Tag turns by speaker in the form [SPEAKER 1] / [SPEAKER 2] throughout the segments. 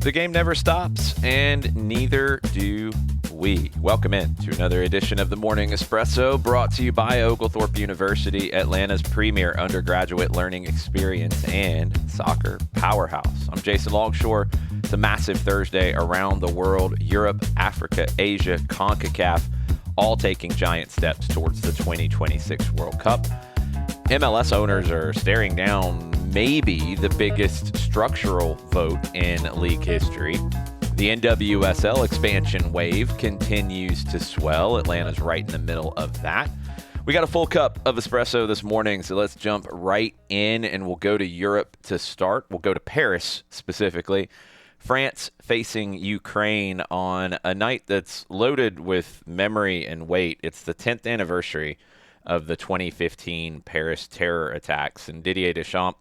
[SPEAKER 1] The game never stops, and neither do we. Welcome in to another edition of the Morning Espresso, brought to you by Oglethorpe University, Atlanta's premier undergraduate learning experience and soccer powerhouse. I'm Jason Longshore. It's a massive Thursday around the world. Europe, Africa, Asia, Concacaf, all taking giant steps towards the 2026 World Cup. MLS owners are staring down maybe the biggest structural vote in league history. The NWSL expansion wave continues to swell. Atlanta's right in the middle of that. We got a full cup of espresso this morning, so let's jump right in, and we'll go to Europe to start. We'll go to Paris specifically. France facing Ukraine on a night that's loaded with memory and weight. It's the 10th anniversary of the 2015 Paris terror attacks, and Didier Deschamps,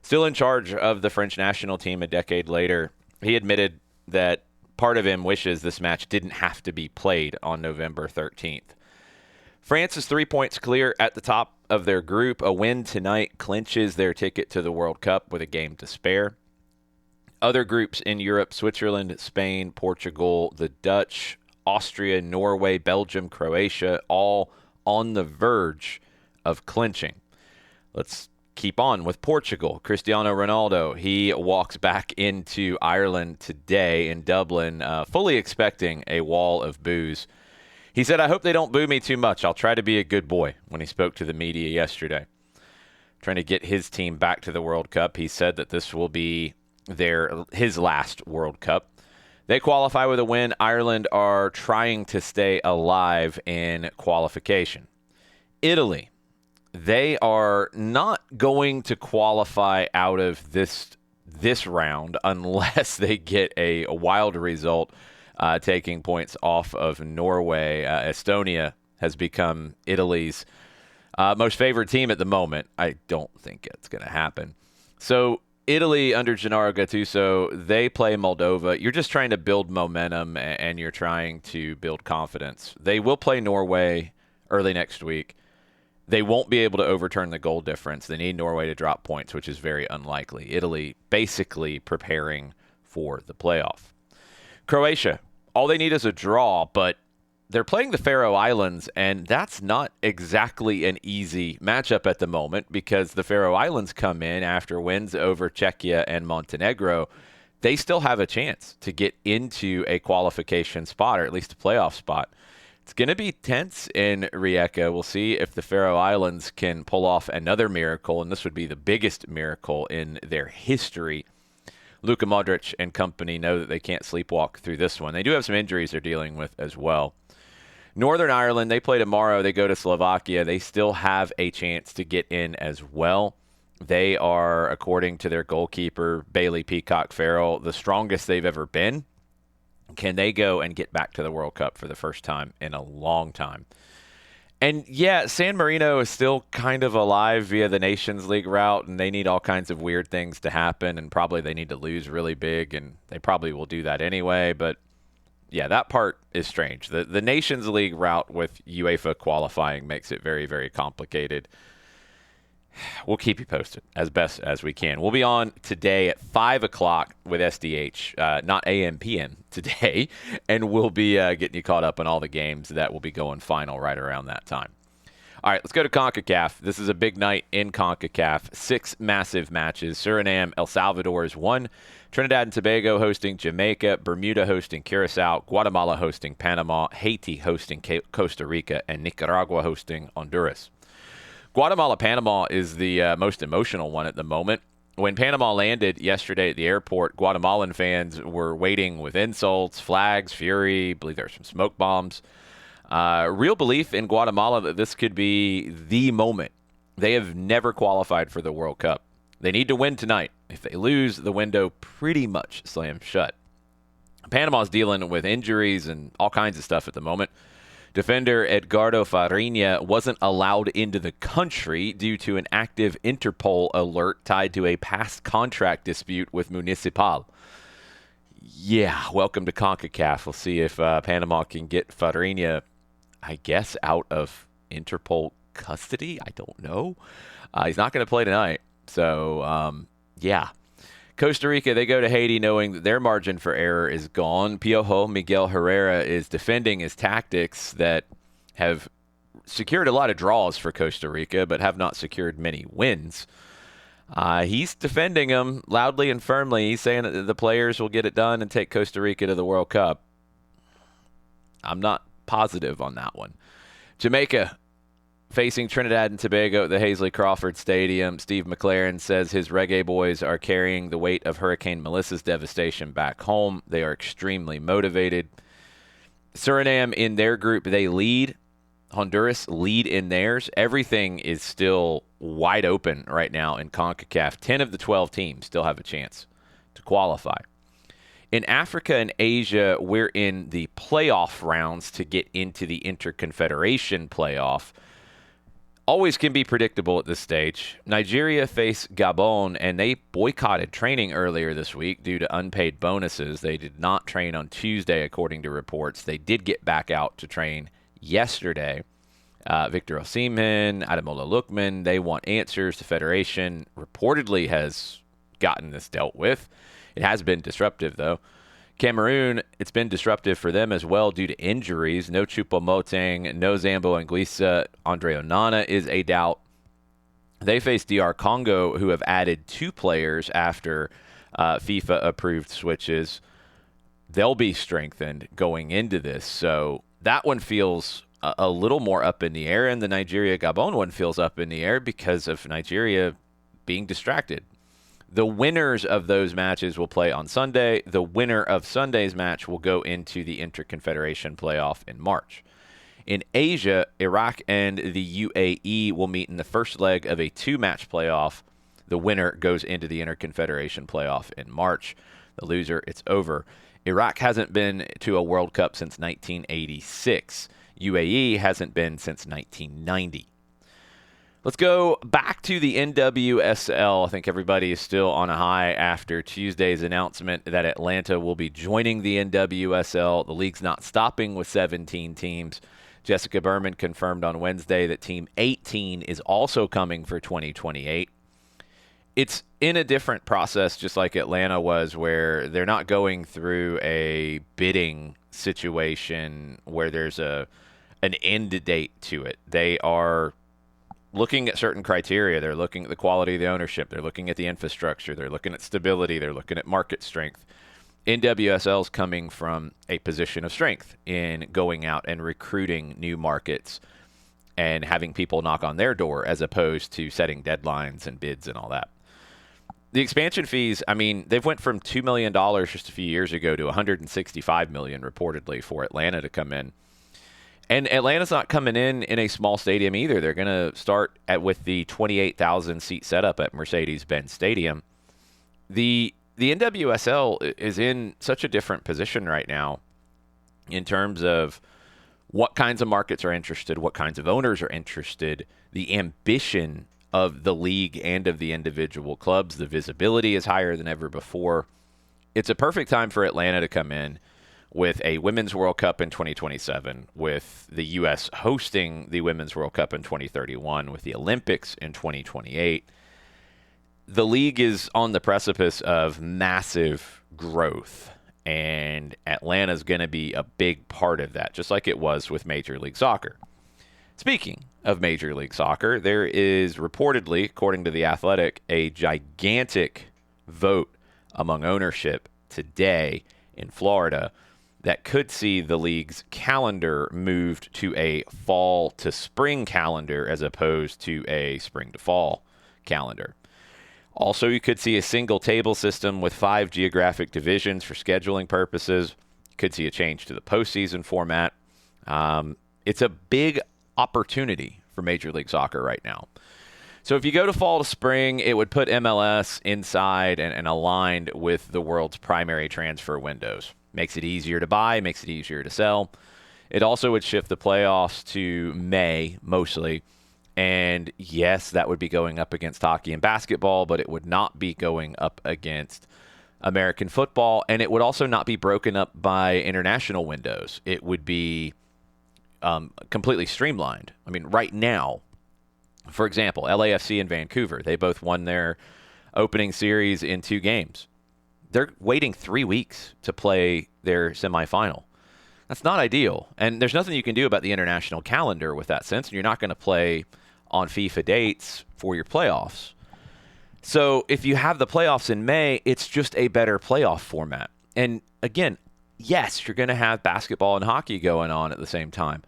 [SPEAKER 1] still in charge of the French national team a decade later, he admitted that part of him wishes this match didn't have to be played on November 13th. France is 3 points clear at the top of their group. A win tonight clinches their ticket to the World Cup with a game to spare. Other groups in Europe: Switzerland, Spain, Portugal, the Dutch, Austria, Norway, Belgium, Croatia, all on the verge of clinching. Let's keep on with Portugal. Cristiano Ronaldo, he walks back into Ireland today in Dublin, fully expecting a wall of boos. He said, "I hope they don't boo me too much. I'll try to be a good boy," when he spoke to the media yesterday. Trying to get his team back to the World Cup. He said that this will be his last World Cup. They qualify with a win. Ireland are trying to stay alive in qualification. Italy, they are not going to qualify out of this round unless they get a wild result, taking points off of Norway. Estonia has become Italy's most favored team at the moment. I don't think it's going to happen. So Italy under Gennaro Gattuso, they play Moldova. You're just trying to build momentum, and you're trying to build confidence. They will play Norway early next week. They won't be able to overturn the goal difference. They need Norway to drop points, which is very unlikely. Italy basically preparing for the playoff. Croatia, all they need is a draw, but they're playing the Faroe Islands, and that's not exactly an easy matchup at the moment because the Faroe Islands come in after wins over Czechia and Montenegro. They still have a chance to get into a qualification spot, or at least a playoff spot. It's going to be tense in Rijeka. We'll see if the Faroe Islands can pull off another miracle, and this would be the biggest miracle in their history. Luka Modric and company know that they can't sleepwalk through this one. They do have some injuries they're dealing with as well. Northern Ireland, they play tomorrow. They go to Slovakia. They still have a chance to get in as well. They are, according to their goalkeeper, Bailey Peacock Farrell, the strongest they've ever been. Can they go and get back to the World Cup for the first time in a long time? And yeah, San Marino is still kind of alive via the Nations League route, and they need all kinds of weird things to happen, and probably they need to lose really big, and they probably will do that anyway. But yeah, that part is strange. The Nations League route with UEFA qualifying makes it very, very complicated. We'll keep you posted as best as we can. We'll be on today at 5 o'clock with SDH, not AM, PM today, and we'll be getting you caught up on all the games that will be going final right around that time. All right, let's go to Concacaf. This is a big night in Concacaf. 6 massive matches. Suriname, El Salvador is 1. Trinidad and Tobago hosting Jamaica. Bermuda hosting Curacao. Guatemala hosting Panama. Haiti hosting Costa Rica. And Nicaragua hosting Honduras. Guatemala-Panama is the most emotional one at the moment. When Panama landed yesterday at the airport, Guatemalan fans were waiting with insults, flags, fury. I believe there were some smoke bombs. Real belief in Guatemala that this could be the moment. They have never qualified for the World Cup. They need to win tonight. If they lose, the window pretty much slams shut. Panama's dealing with injuries and all kinds of stuff at the moment. Defender Edgardo Farinha wasn't allowed into the country due to an active Interpol alert tied to a past contract dispute with Municipal. Yeah, welcome to CONCACAF. We'll see if Panama can get Farinha, I guess, out of Interpol custody. I don't know. He's not going to play tonight. So, yeah. Costa Rica, they go to Haiti knowing that their margin for error is gone. Piojo Miguel Herrera is defending his tactics that have secured a lot of draws for Costa Rica, but have not secured many wins. He's defending them loudly and firmly. He's saying that the players will get it done and take Costa Rica to the World Cup. I'm not positive on that one. Jamaica facing Trinidad and Tobago at the Hazley Crawford Stadium. Steve McLaren says his reggae boys are carrying the weight of Hurricane Melissa's devastation back home. They are extremely motivated. Suriname in their group, they lead. Honduras lead in theirs. Everything is still wide open right now in Concacaf. 10 of the 12 teams still have a chance to qualify. In Africa and Asia, we're in the playoff rounds to get into the Interconfederation playoff. Always can be predictable at this stage. Nigeria faced Gabon, and they boycotted training earlier this week due to unpaid bonuses. They did not train on Tuesday, according to reports. They did get back out to train yesterday. Victor Osimhen, Ademola Lookman, they want answers. The Federation reportedly has gotten this dealt with. It has been disruptive, though. Cameroon, it's been disruptive for them as well due to injuries. No Choupo-Moting, no Zambo Anguissa. Andre Onana is a doubt. They face DR Congo, who have added 2 players after FIFA-approved switches. They'll be strengthened going into this. So that one feels a little more up in the air, and the Nigeria-Gabon one feels up in the air because of Nigeria being distracted. The winners of those matches will play on Sunday. The winner of Sunday's match will go into the Interconfederation playoff in March. In Asia, Iraq and the UAE will meet in the first leg of a 2-match playoff. The winner goes into the Interconfederation playoff in March. The loser, it's over. Iraq hasn't been to a World Cup since 1986. UAE hasn't been since 1990. Let's go back to the NWSL. I think everybody is still on a high after Tuesday's announcement that Atlanta will be joining the NWSL. The league's not stopping with 17 teams. Jessica Berman confirmed on Wednesday that Team 18 is also coming for 2028. It's in a different process, just like Atlanta was, where they're not going through a bidding situation where there's an end date to it. They are looking at certain criteria. They're looking at the quality of the ownership. They're looking at the infrastructure. They're looking at stability. They're looking at market strength. NWSL is coming from a position of strength in going out and recruiting new markets and having people knock on their door as opposed to setting deadlines and bids and all that. The expansion fees, I mean, they've went from $2 million just a few years ago to $165 million reportedly for Atlanta to come in. And Atlanta's not coming in a small stadium either. They're going to start with the 28,000 seat setup at Mercedes-Benz Stadium. The NWSL is in such a different position right now in terms of what kinds of markets are interested, what kinds of owners are interested, the ambition of the league and of the individual clubs. The visibility is higher than ever before. It's a perfect time for Atlanta to come in with a Women's World Cup in 2027, with the U.S. hosting the Women's World Cup in 2031, with the Olympics in 2028. The league is on the precipice of massive growth, and Atlanta's going to be a big part of that, just like it was with Major League Soccer. Speaking of Major League Soccer, there is reportedly, according to The Athletic, a gigantic vote among ownership today in Florida that could see the league's calendar moved to a fall to spring calendar as opposed to a spring to fall calendar. Also, you could see a single table system with 5 geographic divisions for scheduling purposes. You could see a change to the postseason format. It's a big opportunity for Major League Soccer right now. So if you go to fall to spring, it would put MLS inside and aligned with the world's primary transfer windows. Makes it easier to buy, makes it easier to sell. It also would shift the playoffs to May, mostly. And yes, that would be going up against hockey and basketball, but it would not be going up against American football. And it would also not be broken up by international windows. It would be completely streamlined. I mean, right now, for example, LAFC and Vancouver, they both won their opening series in 2 games. They're waiting 3 weeks to play their semifinal. That's not ideal. And there's nothing you can do about the international calendar with that sense. And you're not going to play on FIFA dates for your playoffs. So if you have the playoffs in May, it's just a better playoff format. And again, yes, you're going to have basketball and hockey going on at the same time.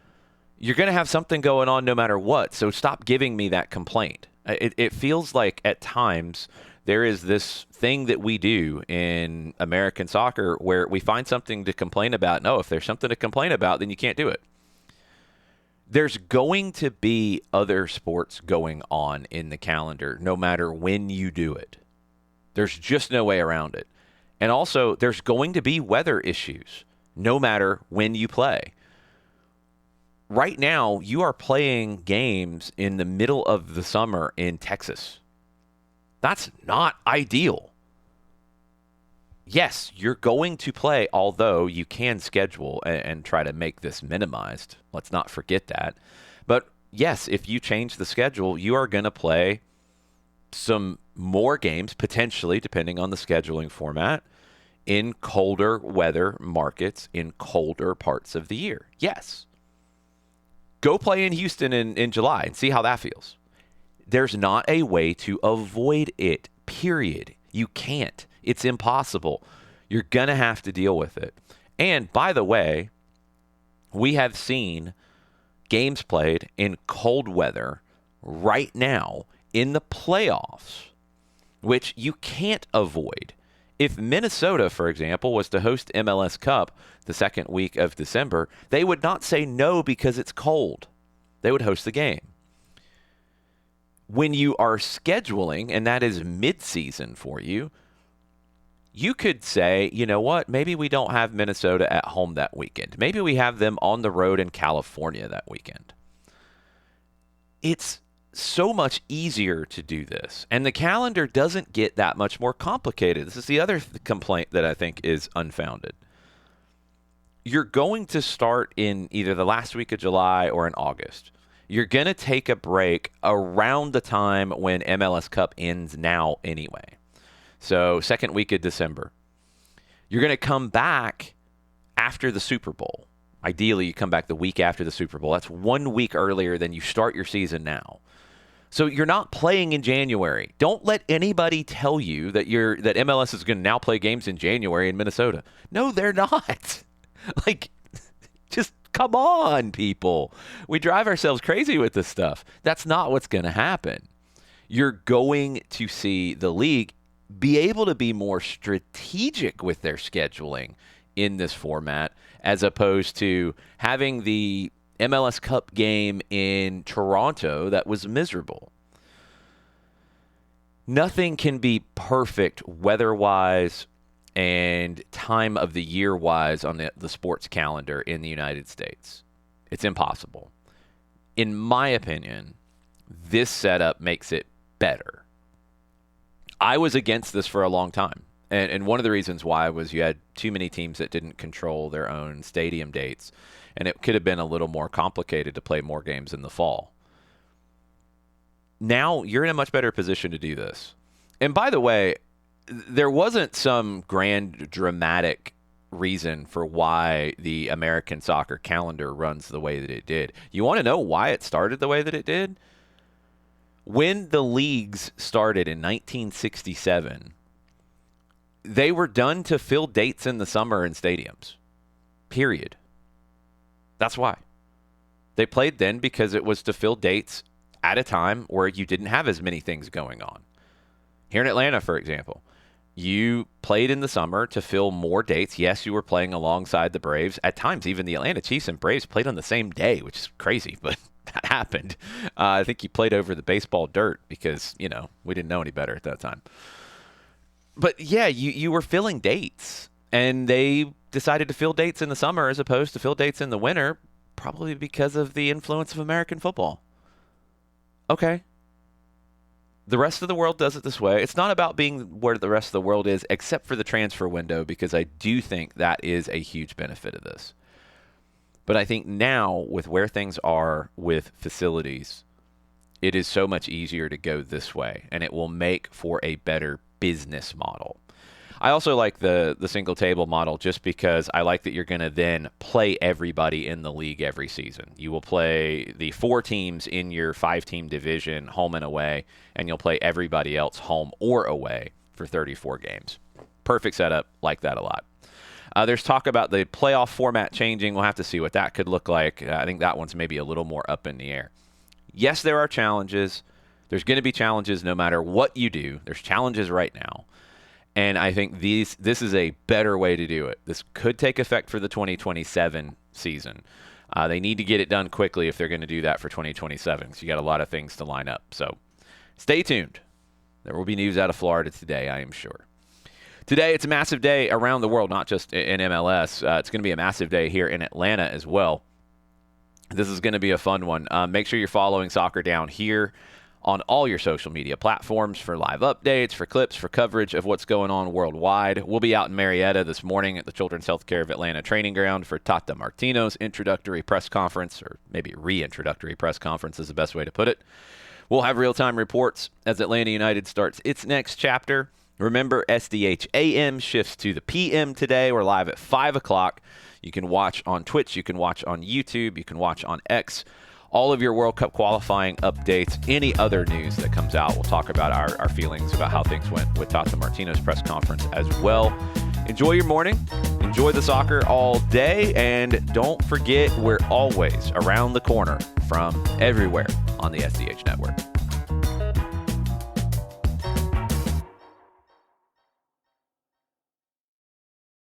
[SPEAKER 1] You're going to have something going on no matter what. So stop giving me that complaint. It feels like at times there is this thing that we do in American soccer where we find something to complain about. No, if there's something to complain about, then you can't do it. There's going to be other sports going on in the calendar no matter when you do it. There's just no way around it. And also, there's going to be weather issues no matter when you play. Right now, you are playing games in the middle of the summer in Texas. That's not ideal. Yes, you're going to play, although you can schedule and try to make this minimized. Let's not forget that. But yes, if you change the schedule, you are going to play some more games, potentially, depending on the scheduling format, in colder weather markets in colder parts of the year. Yes. Go play in Houston in July and see how that feels. There's not a way to avoid it, period. You can't. It's impossible. You're going to have to deal with it. And by the way, we have seen games played in cold weather right now in the playoffs, which you can't avoid. If Minnesota, for example, was to host MLS Cup the second week of December, they would not say no because it's cold. They would host the game. When you are scheduling, and that is mid-season for you, you could say, you know what, maybe we don't have Minnesota at home that weekend. Maybe we have them on the road in California that weekend. It's so much easier to do this. And the calendar doesn't get that much more complicated. This is the other complaint that I think is unfounded. You're going to start in either the last week of July or in August. You're going to take a break around the time when MLS Cup ends now anyway. So second week of December. You're going to come back after the Super Bowl. Ideally, you come back the week after the Super Bowl. That's 1 week earlier than you start your season now. So you're not playing in January. Don't let anybody tell you that that MLS is going to now play games in January in Minnesota. No, they're not. Just come on, people. We drive ourselves crazy with this stuff. That's not what's going to happen. You're going to see the league be able to be more strategic with their scheduling in this format, as opposed to having the MLS Cup game in Toronto that was miserable. Nothing can be perfect weather-wise and time of the year-wise on the sports calendar in the United States. It's impossible. In my opinion, this setup makes it better. I was against this for a long time. And one of the reasons why was you had too many teams that didn't control their own stadium dates. And it could have been a little more complicated to play more games in the fall. Now you're in a much better position to do this. And by the way, there wasn't some grand dramatic reason for why the American soccer calendar runs the way that it did. You want to know why it started the way that it did? When the leagues started in 1967, they were done to fill dates in the summer in stadiums. Period. That's why. They played then because it was to fill dates at a time where you didn't have as many things going on. Here in Atlanta, for example, you played in the summer to fill more dates. Yes, you were playing alongside the Braves. At times, even the Atlanta Chiefs and Braves played on the same day, which is crazy, but that happened. I think you played over the baseball dirt because, we didn't know any better at that time. But yeah, you were filling dates, and they decided to fill dates in the summer as opposed to fill dates in the winter, probably because of the influence of American football. Okay. The rest of the world does it this way. It's not about being where the rest of the world is, except for the transfer window, because I do think that is a huge benefit of this. But I think now, with where things are with facilities, it is so much easier to go this way, and it will make for a better business model. I also like the single table model just because I like that you're going to then play everybody in the league every season. You will play the 4 teams in your 5-team division home and away, and you'll play everybody else home or away for 34 games. Perfect setup. Like that a lot. There's talk about the playoff format changing. We'll have to see what that could look like. I think that one's maybe a little more up in the air. Yes, there are challenges. There's going to be challenges no matter what you do. There's challenges right now. And I think this is a better way to do it. This could take effect for the 2027 season. They need to get it done quickly if they're going to do that for 2027 because you got a lot of things to line up. So stay tuned. There will be news out of Florida today, I am sure. Today, it's a massive day around the world, not just in MLS. It's going to be a massive day here in Atlanta as well. This is going to be a fun one. Make sure you're following Soccer Down here on all your social media platforms for live updates, for clips, for coverage of what's going on worldwide. We'll be out in Marietta this morning at the Children's Healthcare of Atlanta training ground for Tata Martino's introductory press conference, or maybe reintroductory press conference is the best way to put it. We'll have real-time reports as Atlanta United starts its next chapter. Remember, SDH AM shifts to the PM today. We're live at 5 o'clock. You can watch on Twitch. You can watch on YouTube. You can watch on X. All of your World Cup qualifying updates, any other news that comes out. We'll talk about our feelings about how things went with Tata Martino's press conference as well. Enjoy your morning. Enjoy the soccer all day. And don't forget, we're always around the corner from everywhere on the SDH Network.